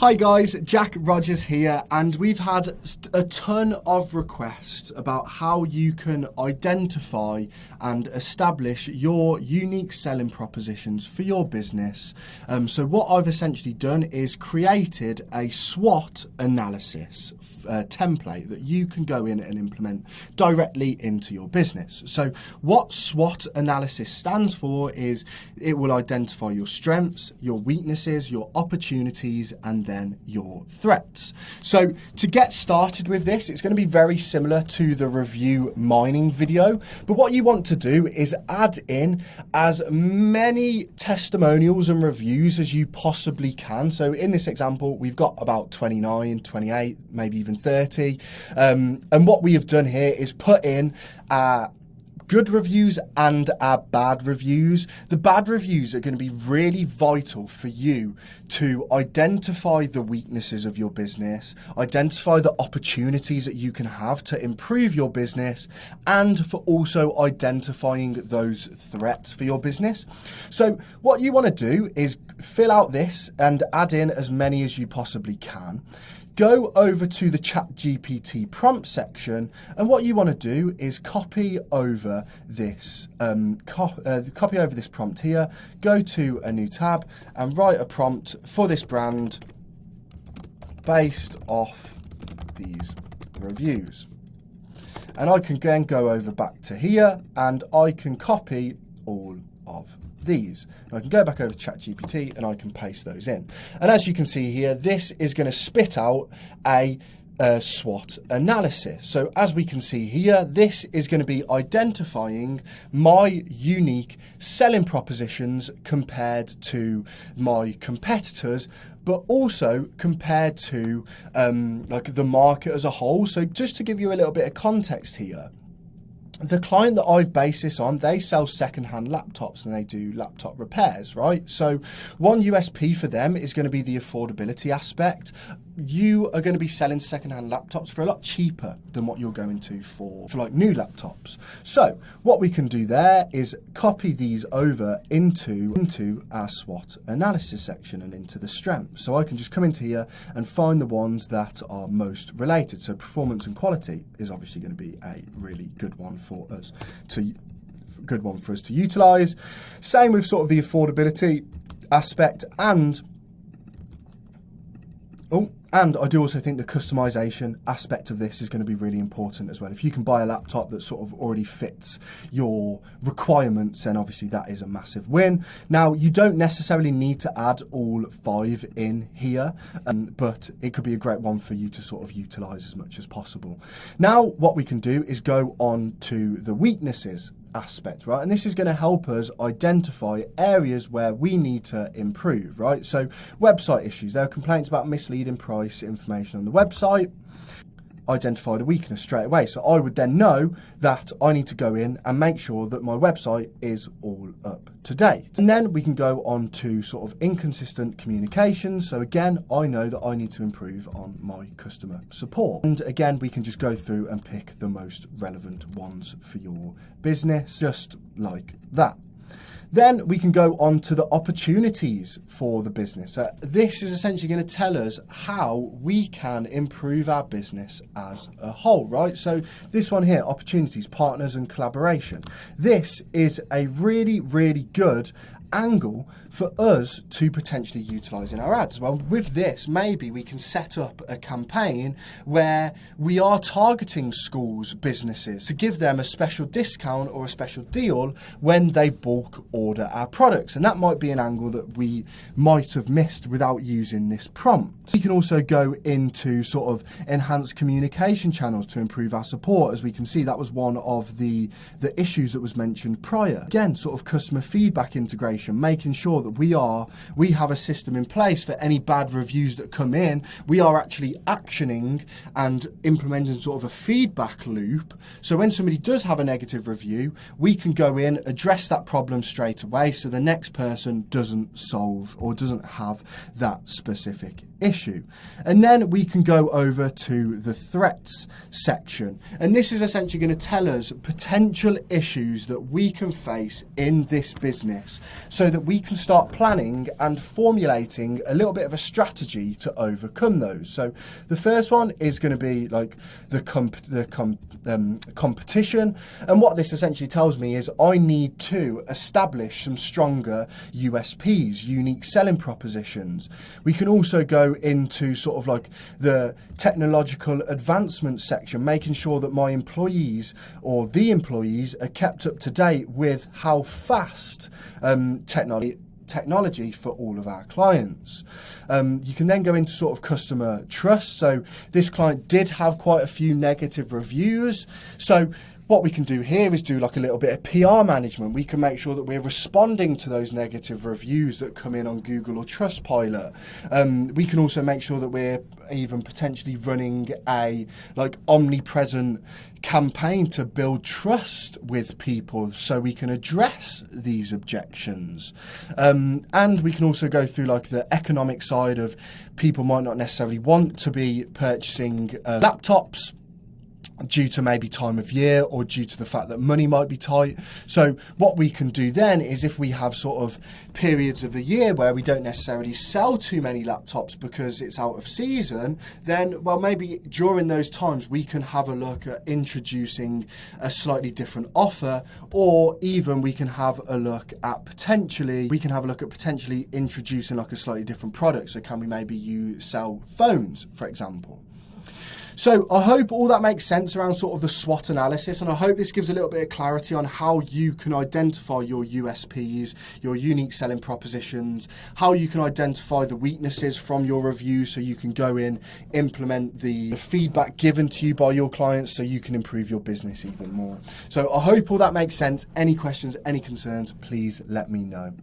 Hi guys, Jack Rogers here, and we've had a ton of requests about how you can identify and establish your unique selling propositions for your business. So what I've essentially done is created a SWOT analysis template that you can go in and implement directly into your business. So what SWOT analysis stands for is it will identify your strengths, your weaknesses, your opportunities, and then your threats. So to get started with this, it's going to be very similar to the review mining video, but what you want to do is add in as many testimonials and reviews as you possibly can. So in this example, we've got about 29, 28, maybe even 30. And what we have done here is put in good reviews and our bad reviews. The bad reviews are going to be really vital for you to identify the weaknesses of your business, identify the opportunities that you can have to improve your business, and for also identifying those threats for your business. So what you want to do is fill out this and add in as many as you possibly can. Go over to the ChatGPT prompt section, and what you want to do is copy over this prompt here. Go to a new tab and write a prompt for this brand based off these reviews. And I can then go over back to here and I can copy all of these. And I can go back over to ChatGPT and I can paste those in. And as you can see here, this is going to spit out a SWOT analysis. So as we can see here, this is going to be identifying my unique selling propositions compared to my competitors, but also compared to like the market as a whole. So just to give you a little bit of context here, the client that I've based this on, they sell second-hand laptops and they do laptop repairs, right? So one USP for them is going to be the affordability aspect. You are going to be selling second-hand laptops for a lot cheaper than what you're going to for like new laptops. So what we can do there is copy these over into our SWOT analysis section and into the strengths. So I can just come into here and find the ones that are most related. So performance and quality is obviously going to be a really good one for us to utilize. Same with sort of the affordability aspect, and I do also think the customization aspect of this is going to be really important as well. If you can buy a laptop that sort of already fits your requirements, then obviously that is a massive win. Now, you don't necessarily need to add all 5 in here, but it could be a great one for you to sort of utilize as much as possible. Now, what we can do is go on to the weaknesses aspect, right? And this is going to help us identify areas where we need to improve, right? So website issues, there are complaints about misleading price information on the website. Identify the weakness straight away. So I would then know that I need to go in and make sure that my website is all up to date. And then we can go on to sort of inconsistent communications. So again, I know that I need to improve on my customer support. And again, we can just go through and pick the most relevant ones for your business, just like that. Then we can go on to the opportunities for the business. This is essentially going to tell us how we can improve our business as a whole, right? So this one here, opportunities, partners and collaboration. This is a really, really good angle for us to potentially utilize in our ads. Well, with this, maybe we can set up a campaign where we are targeting schools, businesses to give them a special discount or a special deal when they bulk order our products. And that might be an angle that we might have missed without using this prompt. We can also go into sort of enhanced communication channels to improve our support. As we can see, that was one of the issues that was mentioned prior. Again, sort of customer feedback integration, making sure that we have a system in place for any bad reviews that come in. We are actually actioning and implementing sort of a feedback loop. So when somebody does have a negative review, we can go in, address that problem straight away, so the next person doesn't solve or doesn't have that specific issue. And then we can go over to the threats section. And this is essentially going to tell us potential issues that we can face in this business. so that we can start planning and formulating a little bit of a strategy to overcome those. So the first one is going to be like the competition, and what this essentially tells me is I need to establish some stronger USPs, unique selling propositions. We can also go into sort of like the technological advancement section, making sure that my employees or the employees are kept up to date with how fast technology for all of our clients. You can then go into sort of customer trust. So this client did have quite a few negative reviews. So what we can do here is do like a little bit of PR management. We can make sure that we're responding to those negative reviews that come in on Google or Trustpilot. We can also make sure that we're even potentially running a like omnipresent campaign to build trust with people so we can address these objections. And we can also go through like the economic side of people might not necessarily want to be purchasing laptops due to maybe time of year or due to the fact that money might be tight. So what we can do then is if we have sort of periods of the year where we don't necessarily sell too many laptops because it's out of season, then well maybe during those times we can have a look at introducing a slightly different offer, or even we can have a look at potentially introducing like a slightly different product. So can we maybe sell phones, for example? So I hope all that makes sense around sort of the SWOT analysis, and I hope this gives a little bit of clarity on how you can identify your USPs, your unique selling propositions, how you can identify the weaknesses from your review so you can go in, implement the feedback given to you by your clients so you can improve your business even more. So I hope all that makes sense. Any questions, any concerns, please let me know.